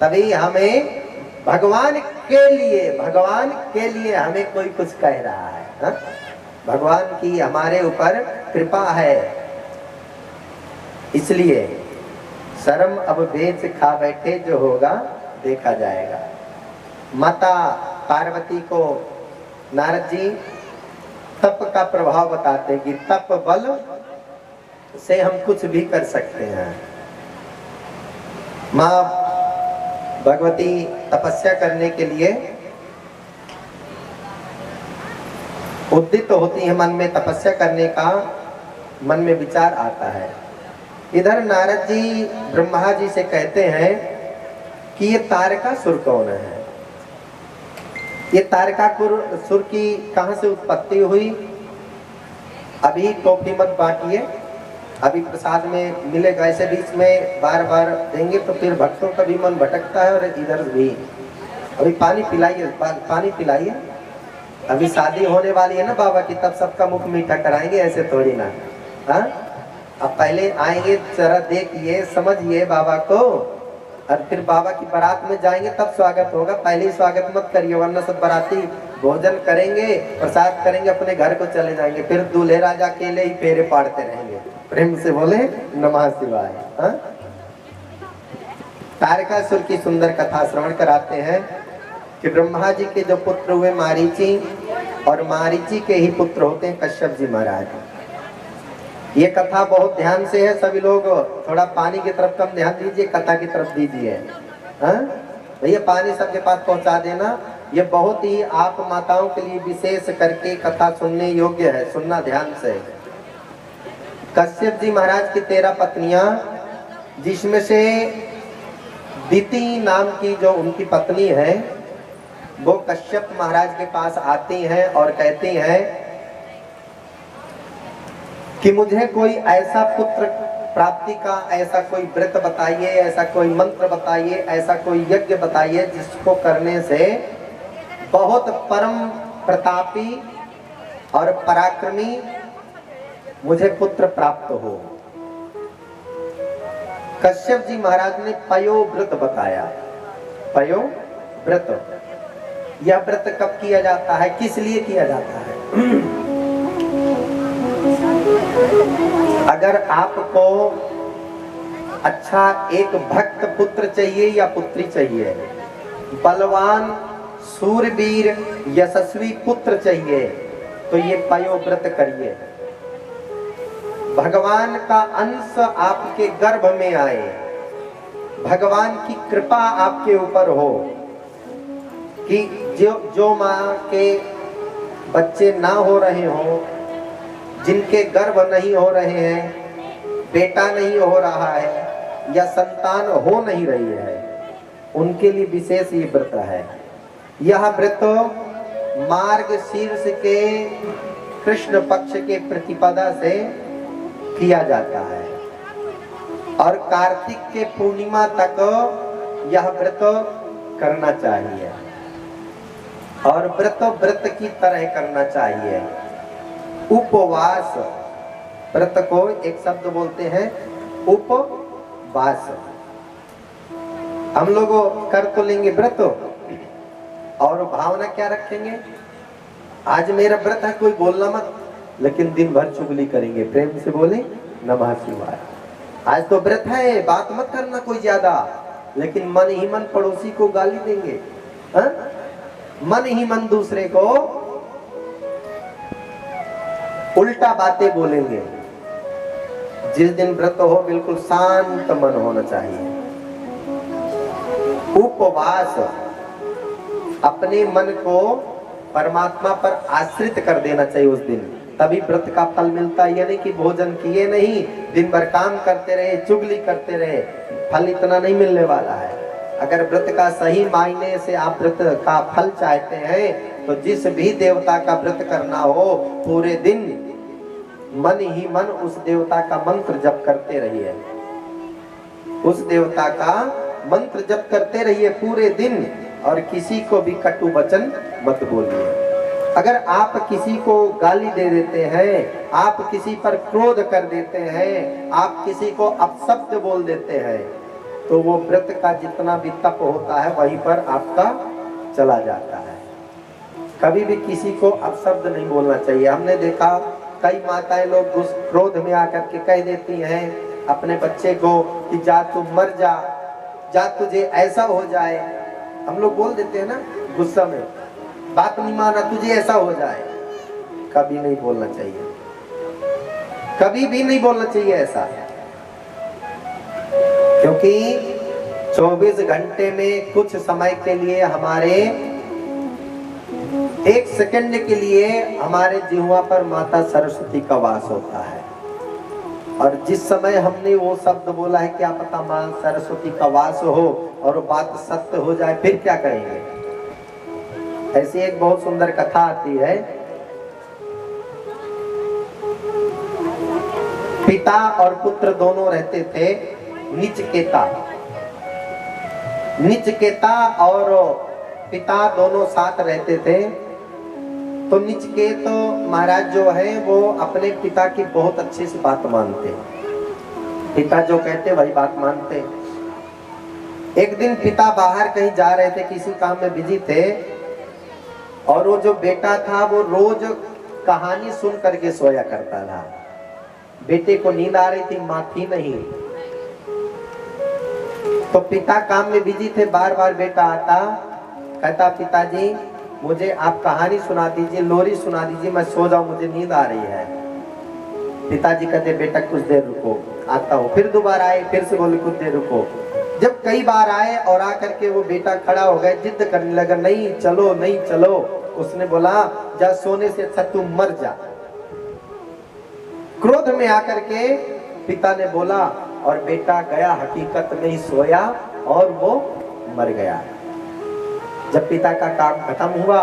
तभी हमें भगवान के लिए हमें कोई कुछ कह रहा है, हा? भगवान की हमारे ऊपर कृपा है, इसलिए शर्म अब बेच खा बैठे, जो होगा देखा जाएगा। माता पार्वती को नारद जी तप का प्रभाव बताते हैं कि तप बल से हम कुछ भी कर सकते हैं। माँ भगवती तपस्या करने के लिए उद्यत होती है, मन में तपस्या करने का मन में विचार आता है। इधर नारद जी ब्रह्मा जी से कहते हैं कि ये तारकासुर कौन है। ये तारकासुर सुर की कहाँ से उत्पत्ति हुई? अभी टोपी मत बांटिए, अभी प्रसाद में मिलेगा, ऐसे बीच में बार बार देंगे तो फिर भक्तों का भी मन भटकता है और इधर भी। अभी पानी पिलाइए, पानी पिलाइए। अभी शादी होने वाली है ना बाबा की, तब सबका मुख मीठा कराएंगे, ऐसे थोड़ी ना। हाँ, अब पहले आएंगे, जरा देखिए समझिए बाबा को, और फिर बाबा की बारात में जाएंगे तब स्वागत होगा। पहले ही स्वागत मत करिए, वरना सब बाराती भोजन करेंगे, प्रसाद करेंगे, अपने घर को चले जाएंगे, फिर दूल्हे राजा अकेले ही फेरे पाड़ते रहेंगे। प्रेम से बोले नमः शिवाय। हाँ? तारकासुर की सुंदर कथा श्रवण कराते हैं कि ब्रह्मा जी के जो पुत्र हुए मारीची, और मारीची के ही पुत्र होते हैं कश्यप जी महाराज। ये कथा बहुत ध्यान से है, सभी लोग थोड़ा पानी की तरफ कम ध्यान दीजिए, कथा की तरफ दीजिए। भैया पानी सबके पास पहुंचा देना। ये बहुत ही आप माताओं के लिए विशेष करके कथा सुनने योग्य है, सुनना ध्यान से। कश्यप जी महाराज की 13 पत्नियां, जिसमें से दिति नाम की जो उनकी पत्नी है, वो कश्यप महाराज के पास आती हैं और कहती हैं कि मुझे कोई ऐसा पुत्र प्राप्ति का ऐसा कोई व्रत बताइए, ऐसा कोई मंत्र बताइए, ऐसा कोई यज्ञ बताइए जिसको करने से बहुत परम प्रतापी और पराक्रमी मुझे पुत्र प्राप्त हो। कश्यप जी महाराज ने पयो व्रत बताया। पयो व्रत, यह व्रत कब किया जाता है, किस लिए किया जाता है? अगर आपको अच्छा एक भक्त पुत्र चाहिए या पुत्री चाहिए, बलवान सूरवीर यशस्वी पुत्र चाहिए, तो ये पयो व्रत करिए। भगवान का अंश आपके गर्भ में आए, भगवान की कृपा आपके ऊपर हो कि जो माँ के बच्चे ना हो रहे हों, जिनके गर्भ नहीं हो रहे हैं, बेटा नहीं हो रहा है या संतान हो नहीं रही है, उनके लिए विशेष ये व्रत है। यह व्रत मार्गशीर्ष के कृष्ण पक्ष के प्रतिपदा से किया जाता है और कार्तिक के पूर्णिमा तक यह व्रत करना चाहिए और व्रत की तरह करना चाहिए। उपवास, व्रत को एक शब्द बोलते हैं उपवास। हम लोग कर तो लेंगे व्रत और भावना क्या रखेंगे, आज मेरा व्रत है, कोई बोलना मत, लेकिन दिन भर चुगली करेंगे। प्रेम से बोले नमः शिवाय। आज तो व्रत है, बात मत करना कोई ज्यादा, लेकिन मन ही मन पड़ोसी को गाली देंगे। हा? मन ही मन दूसरे को उल्टा बातें बोलेंगे। जिस दिन व्रत हो बिल्कुल शांत मन होना चाहिए। उपवास, अपने मन को परमात्मा पर आश्रित कर देना चाहिए उस दिन, तभी व्रत का फल मिलता है। यानी कि भोजन किए नहीं, दिन भर काम करते रहे, चुगली करते रहे, फल इतना नहीं मिलने वाला है। अगर व्रत का सही मायने से आप व्रत का फल चाहते हैं तो जिस भी देवता का व्रत करना हो, पूरे दिन मन ही मन उस देवता का मंत्र जप करते रहिए। उस देवता का मंत्र जप करते रहिए पूरे दिन और किसी को भी कटु वचन मत बोलिए। अगर आप किसी को गाली दे देते हैं, आप किसी पर क्रोध कर देते हैं, आप किसी को अपशब्द बोल देते हैं, तो वो व्रत का जितना भी तप होता है वहीं पर आपका चला जाता है। कभी भी किसी को अपशब्द नहीं बोलना चाहिए। हमने देखा कई माताएं लोग क्रोध में आकर के कह देती हैं अपने बच्चे को कि जा तू मर जा, जा तुझे ऐसा हो जाए। हम लोग बोल देते हैं ना गुस्सा में, बात नहीं माना तुझे ऐसा हो जाए। कभी नहीं बोलना चाहिए, कभी भी नहीं बोलना चाहिए ऐसा, क्योंकि 24 घंटे में कुछ समय के लिए, हमारे 1 सेकंड के लिए हमारे जिह्वा पर माता सरस्वती का वास होता है। और जिस समय हमने वो शब्द बोला है, क्या पता मां सरस्वती का वास हो और बात सत्य हो जाए, फिर क्या कहेंगे? ऐसी एक बहुत सुंदर कथा आती है। पिता और पुत्र दोनों रहते थे निचकेता। निचकेता और पिता दोनों साथ रहते थे। तो निचकेत महाराज जो है वो अपने पिता की बहुत अच्छे से बात मानते। पिता जो कहते वही बात मानते। एक दिन पिता बाहर कहीं जा रहे थे, किसी काम में बिजी थे, और वो जो बेटा था वो रोज कहानी सुन करके सोया करता था। बेटे को नींद आ रही थी, माँ थी नहीं। तो पिता काम में बिजी थे, बार बार बेटा आता, कहता पिताजी मुझे आप कहानी सुना दीजिए, लोरी सुना दीजिए, मैं सो जाऊं, मुझे नींद आ रही है। पिताजी कहते बेटा कुछ देर रुको, आता हूँ। फिर दोबारा आए, फिर से बोले कुछ देर रुको। जब कई बार आए और आकर के वो बेटा खड़ा हो गया, जिद करने लगा, नहीं चलो नहीं चलो। उसने बोला जा, सोने से अच्छा तू मर जा। क्रोध में आकर के पिता ने बोला, और बेटा गया, हकीकत में ही सोया और वो मर गया। जब पिता का काम खत्म हुआ,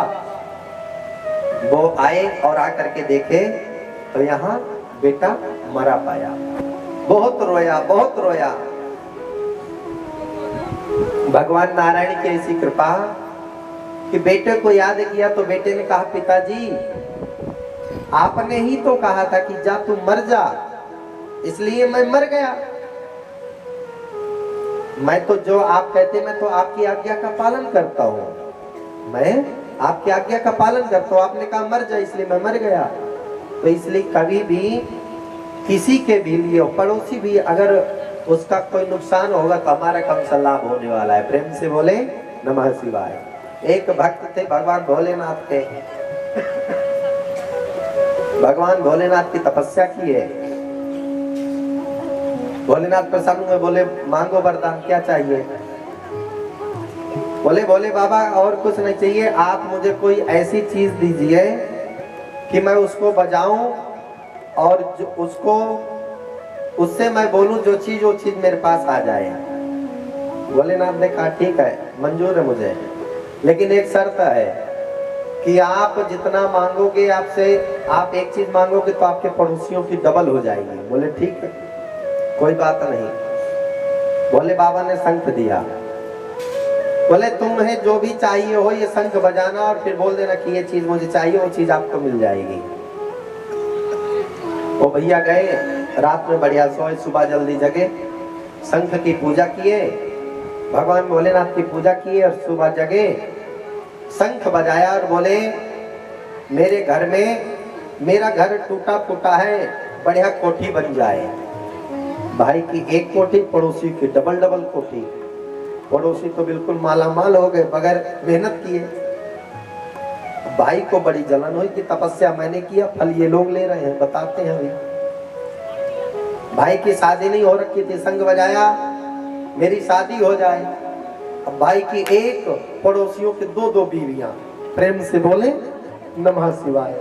वो आए और आकर के देखे तो यहाँ बेटा मरा पाया। बहुत रोया, बहुत रोया। भगवान नारायण की ऐसी कृपा कि बेटे को याद किया। तो बेटे ने कहा पिताजी आपने ही तो कहा था कि जा तू मर जा, इसलिए मैं मर गया। मैं तो जो आप कहते, मैं तो आपकी आज्ञा का पालन करता हूँ, मैं आपकी आज्ञा का पालन करता हूँ। आपने कहा मर जा, इसलिए मैं मर गया। तो इसलिए कभी भी किसी के भी लिए, पड़ोसी भी, अगर उसका कोई नुकसान होगा तो हमारा कम से लाभ होने वाला है। प्रेम से बोले नमः शिवाय। एक भक्त थे भगवान भोलेनाथ के। भगवान भोलेनाथ की तपस्या की है। भोलेनाथ प्रसन्न हुए, बोले मांगो वरदान, क्या चाहिए? बोले भोले बाबा और कुछ नहीं चाहिए, आप मुझे कोई ऐसी चीज दीजिए कि मैं उसको बजाऊं और उसको, उससे मैं बोलूं जो चीज वो चीज मेरे पास आ जाए। भोलेनाथ ने कहा ठीक है, मंजूर है मुझे, लेकिन एक शर्त है कि आप जितना मांगोगे, आपसे आप एक चीज मांगोगे तो आपके पड़ोसियों की डबल हो जाएगी। बोले ठीक है, कोई बात नहीं। भोले बाबा ने शंख दिया। बोले तुम्हें जो भी चाहिए हो ये शंख बजाना और फिर बोल देना कि ये चीज मुझे चाहिए, वो चीज आपको मिल जाएगी। वो भैया गए, रात में बढ़िया सोए, सुबह जल्दी जगे, शंख की पूजा किए, भगवान भोलेनाथ की पूजा किए और सुबह जगे, शंख बजाया और बोले मेरे घर में, मेरा घर टूटा फूटा है, बढ़िया कोठी बन जाए। भाई की एक कोठी, पड़ोसी की डबल डबल कोठी। पड़ोसी तो बिल्कुल मालामाल हो गए बगैर मेहनत किए। भाई को बड़ी जलन हुई कि तपस्या मैंने किया, फल ये लोग ले रहे हैं, बताते हैं अभी। भाई की शादी नहीं हो रखी थी, शंख बजाया मेरी शादी हो जाए। अब भाई की एक, पड़ोसियों के दो दो बीवियां। प्रेम से बोले नमः शिवाय।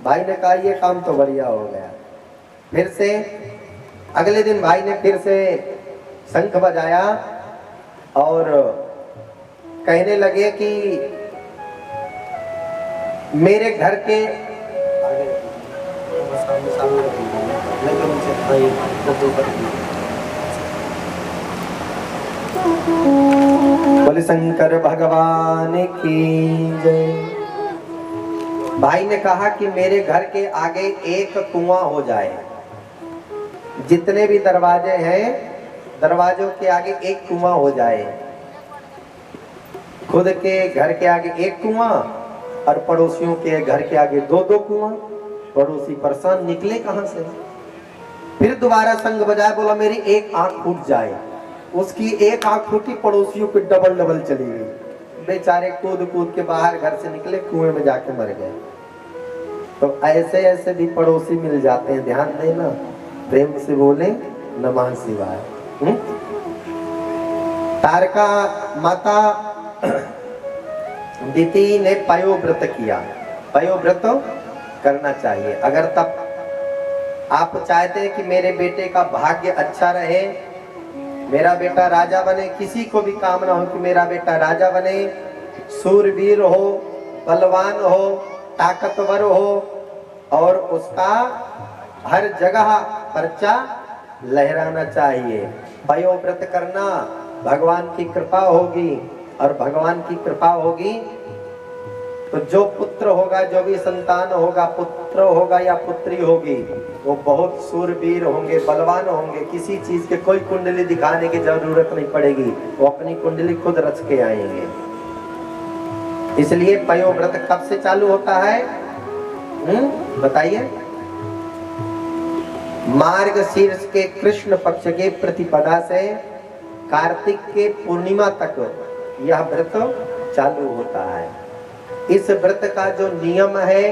भाई ने कहा ये काम तो बढ़िया हो गया। फिर से अगले दिन भाई ने फिर से शंख बजाया और कहने लगे कि मेरे घर के बोले शंकर भगवान की जय। भाई ने कहा कि मेरे घर के आगे एक कुआं हो जाए। जितने भी दरवाजे हैं, दरवाजों के आगे एक कुआं हो जाए। खुद के घर के आगे एक कुआं और पड़ोसियों के घर के आगे दो दो कुआं। पड़ोसी परेशान, निकले कहां से। फिर दोबारा शंख बजाया, बोला मेरी एक आंख फूट जाए। उसकी एक आंख फूटी, पड़ोसियों की डबल डबल चली गई। बेचारे कूद कूद के बाहर घर से निकले, कुएं में जाके मर गए। तो ऐसे ऐसे भी पड़ोसी मिल जाते हैं, ध्यान देना। प्रेम से बोले नमः शिवाय। तारका माता दिति ने पयोव्रत किया। पयोव्रत करना चाहिए। अगर तब आप चाहते हैं कि मेरे बेटे का भाग्य अच्छा रहे, मेरा बेटा राजा बने, किसी को भी कामना हो कि मेरा बेटा राजा बने, सूरवीर हो, बलवान हो, ताकतवर हो और उसका हर जगह पर्चा लहराना चाहिए। पयोव्रत करना, भगवान की कृपा होगी और भगवान की कृपा होगी तो जो पुत्र होगा, जो भी संतान होगा, पुत्र होगा या पुत्री होगी, वो बहुत सूरवीर होंगे, बलवान होंगे। किसी चीज के कोई कुंडली दिखाने की जरूरत नहीं पड़ेगी, वो अपनी कुंडली खुद रच के आएंगे। इसलिए पयोव्रत कब से चालू होता है? बताइए। मार्गशीर्ष के कृष्ण पक्ष के प्रतिपदा से कार्तिक के पूर्णिमा तक यह व्रत चालू होता है। इस व्रत का जो नियम है,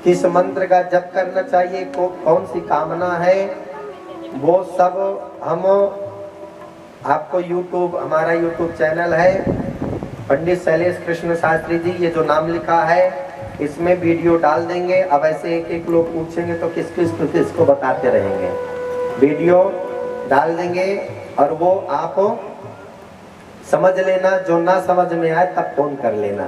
किस मंत्र का जप करना चाहिए, कौन सी कामना है, वो सब हम आपको हमारा यूट्यूब चैनल है पंडित शैलेश कृष्ण शास्त्री जी, ये जो नाम लिखा है इसमें वीडियो डाल देंगे। अब ऐसे एक एक लोग पूछेंगे तो किसको बताते रहेंगे। वीडियो डाल देंगे और वो आप समझ लेना, जो ना समझ में आए तब फोन कर लेना,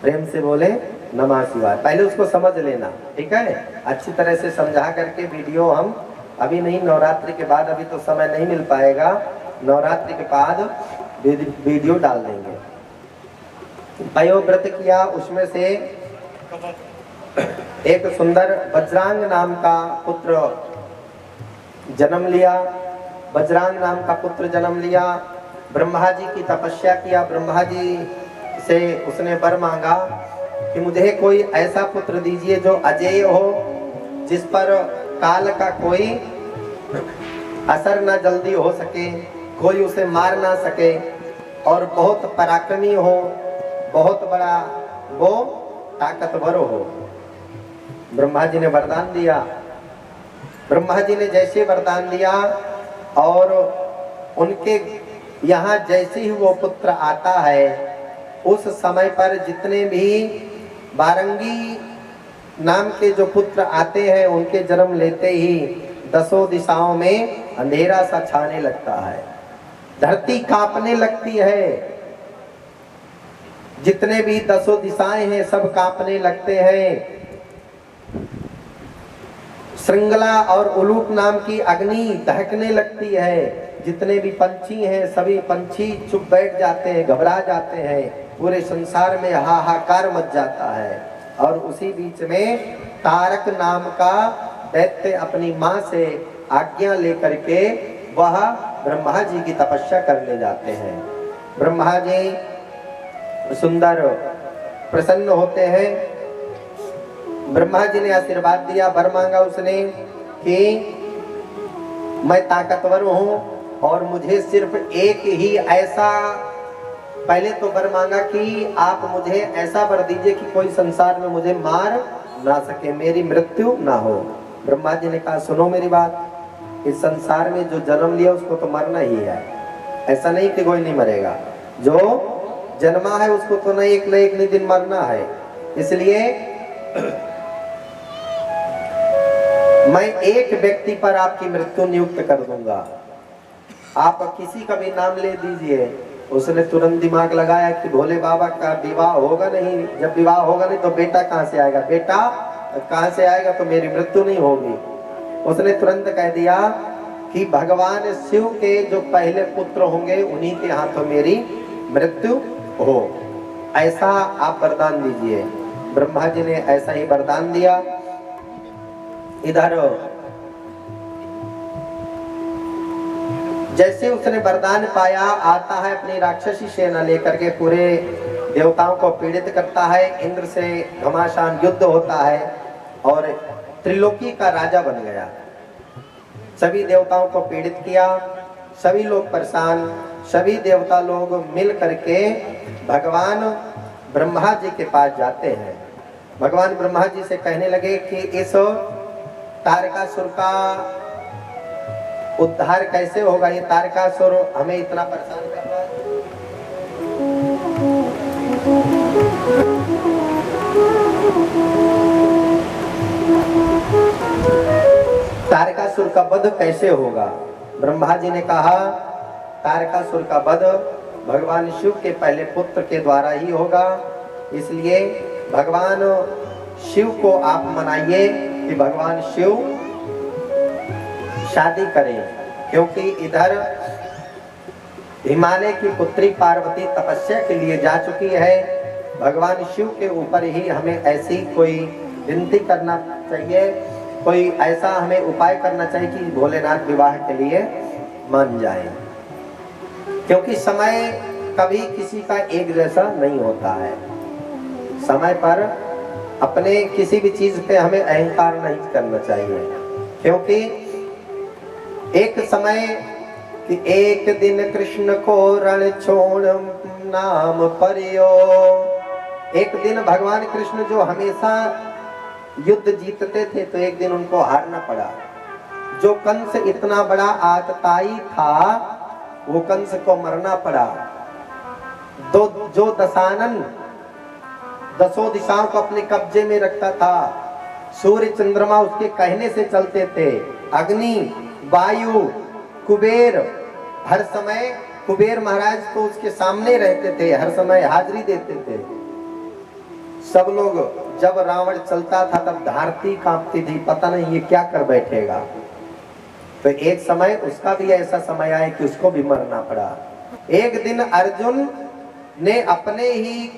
प्रेम से बोले नमः शिवाय, पहले उसको समझ लेना, ठीक है। अच्छी तरह से समझा करके वीडियो हम अभी नहीं, नवरात्रि के बाद, अभी तो समय नहीं मिल पाएगा, नवरात्रि के बाद वीडियो डाल देंगे। पयोव्रत किया, उसमें से एक सुंदर वज्रांग नाम का पुत्र जन्म लिया। वज्रांग नाम का पुत्र जन्म लिया, ब्रह्मा जी की तपस्या किया, ब्रह्मा जी से उसने वर मांगा कि मुझे कोई ऐसा पुत्र दीजिए जो अजेय हो, जिस पर काल का कोई असर ना जल्दी हो सके, कोई उसे मार ना सके और बहुत पराक्रमी हो, बहुत बड़ा वो ताकतवर हो। ब्रह्मा जी ने वरदान दिया। ब्रह्मा जी ने जैसे वरदान दिया और उनके यहाँ जैसे ही वो पुत्र आता है, उस समय पर जितने भी बारंगी नाम के जो पुत्र आते हैं, उनके जन्म लेते ही दसों दिशाओं में अंधेरा सा छाने लगता है, धरती कांपने लगती है, जितने भी दसों दिशाएं हैं सब कांपने लगते हैं। श्रृंगला और उलूट नाम की अग्नि दहकने लगती है, जितने भी पंछी हैं सभी पंछी चुप बैठ जाते हैं, घबरा जाते हैं, पूरे संसार में हाहाकार मच जाता है। और उसी बीच में तारक नाम का दैत्य अपनी माँ से आज्ञा लेकर के वह ब्रह्मा जी की तपस्या करने जाते हैं। ब्रह्मा जी सुंदर प्रसन्न होते हैं। ब्रह्मा जी ने आशीर्वाद दिया, वर मांगा उसने कि मैं ताकतवर हूँ और मुझे सिर्फ एक ही ऐसा, पहले तो वर मांगा कि आप मुझे ऐसा वर दीजिए कि कोई संसार में मुझे मार ना सके, मेरी मृत्यु ना हो। ब्रह्मा जी ने कहा सुनो मेरी बात, इस संसार में जो जन्म लिया उसको तो मरना ही है, ऐसा नहीं कि कोई नहीं मरेगा, जो जन्मा है उसको तो न एक दिन मरना है। इसलिए मैं एक व्यक्ति पर आपकी मृत्यु नियुक्त कर दूंगा, आप किसी का भी नाम ले दीजिए। उसने तुरंत दिमाग लगाया कि भोले बाबा का विवाह होगा नहीं, जब विवाह होगा नहीं तो बेटा कहाँ से आएगा, बेटा कहाँ से आएगा तो मेरी मृत्यु नहीं होगी। उसने तुरंत कह दिया कि भगवान शिव के जो पहले पुत्र होंगे उन्हीं के हाथों मेरी मृत्यु हो, ऐसा आप वरदान दीजिए। ब्रह्मा जी ने ऐसा ही वरदान दिया। इधर जैसे उसने वरदान पाया, आता है अपनी राक्षसी सेना लेकर के, पूरे देवताओं को पीड़ित करता है, इंद्र से घमासान युद्ध होता है और त्रिलोकी का राजा बन गया। सभी देवताओं को पीड़ित किया, सभी लोग परेशान, सभी देवता लोग मिल करके भगवान ब्रह्मा जी के पास जाते हैं। भगवान ब्रह्मा जी से कहने लगे कि इस तारकासुर का उद्धार कैसे होगा, ये तारकासुर हमें इतना परेशान कर रहा है। तारकासुर का वध कैसे होगा? ब्रह्मा जी ने कहा तारकासुर का वध भगवान शिव के पहले पुत्र के द्वारा ही होगा। इसलिए भगवान शिव को आप मनाइए कि भगवान शिव शादी करें, क्योंकि इधर हिमालय की पुत्री पार्वती तपस्या के लिए जा चुकी है। भगवान शिव के ऊपर ही हमें ऐसी कोई विनती करना चाहिए, कोई ऐसा हमें उपाय करना चाहिए कि भोलेनाथ विवाह के लिए मान जाए, क्योंकि समय कभी किसी का एक जैसा नहीं होता है। समय पर अपने किसी भी चीज पे हमें अहंकार नहीं करना चाहिए, क्योंकि एक समय कि एक दिन कृष्ण को रण छोड़ नाम परियो। एक दिन भगवान कृष्ण जो हमेशा युद्ध जीतते थे, तो एक दिन उनको हारना पड़ा। जो कंस इतना बड़ा आतताई था, वो कंस को मरना पड़ा। जो दशानन दसों दिशाओं को अपने कब्जे में रखता था, सूर्य चंद्रमा उसके कहने से चलते थे, अग्नि वायु कुबेर, हर समय कुबेर महाराज तो उसके सामने रहते थे, हर समय हाजिरी देते थे। सब लोग, जब रावण चलता था तब धरती कांपती थी, पता नहीं ये क्या कर बैठेगा। तो एक समय उसका भी ऐसा समय आया कि उसको भी मरना पड़ा। एक दिन अर्जुन ने अपने ही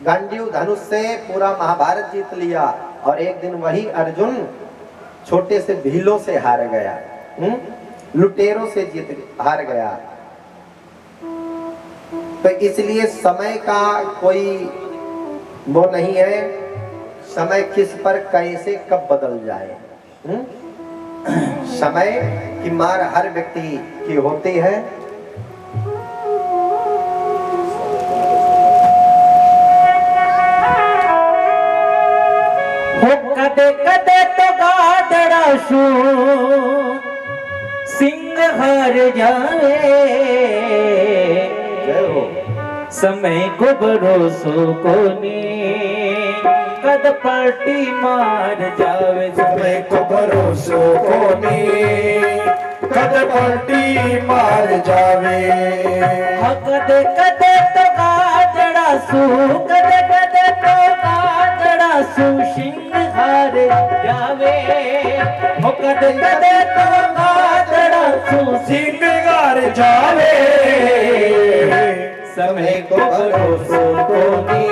गांडीव धनुष से पूरा महाभारत जीत लिया, और एक दिन वही अर्जुन छोटे से भीलों से हार गया, लुटेरों से हार गया। तो इसलिए समय का कोई वो नहीं है, समय किस पर कैसे कब बदल जाए। समय की मार हर व्यक्ति की होती है। कदे कदे तो गादड़ा शू सिंह हार जाए, जय हो। समय को भरोसो कोनी कद पलटी मार जावे। समय को भरोसो कोनी कद पलटी मार जावे। कदे कदे तो गादड़ा सू, कदे कदे तो गादड़ा सू सिंह हार जावे। कदे कदे तो गादड़ा सू सिंह हार जावे। समय को भरोसो कोनी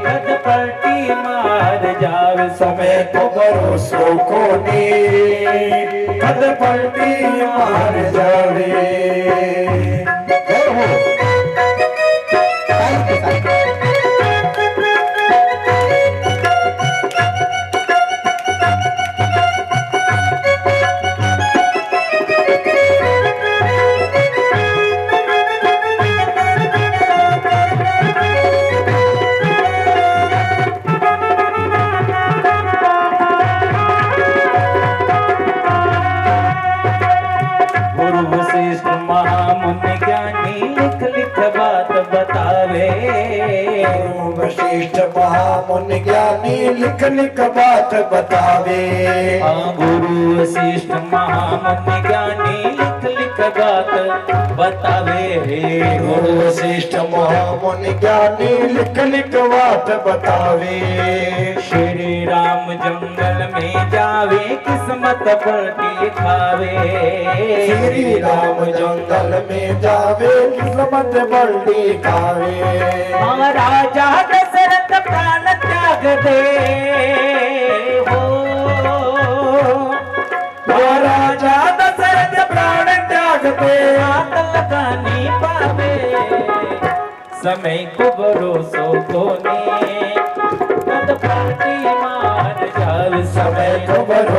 कद पलटी मार जावे। समय को भरोसो कोनी कद पलटी मार जावे। वशिष्ठ महामुनि ज्ञानी लिख लिख बात बतावे। गुरु वशिष्ठ महामुनि ज्ञानी लिख लिख बात बतावे। गुरु वशिष्ठ महामुनि ज्ञानी लिख लिख बात बतावे। श्री राम जंगल में जावे किस्मत पलटी खावे। श्री राम जंगल में जावे किस्मत पलटी खावे। राजा दशरथ प्राण त्याग दे हो। राजा दशरथ प्राण त्याग दे आत लगानी पावे। समय को भरोसो कोनी कद पलटी मार जावे। समय को भरोसो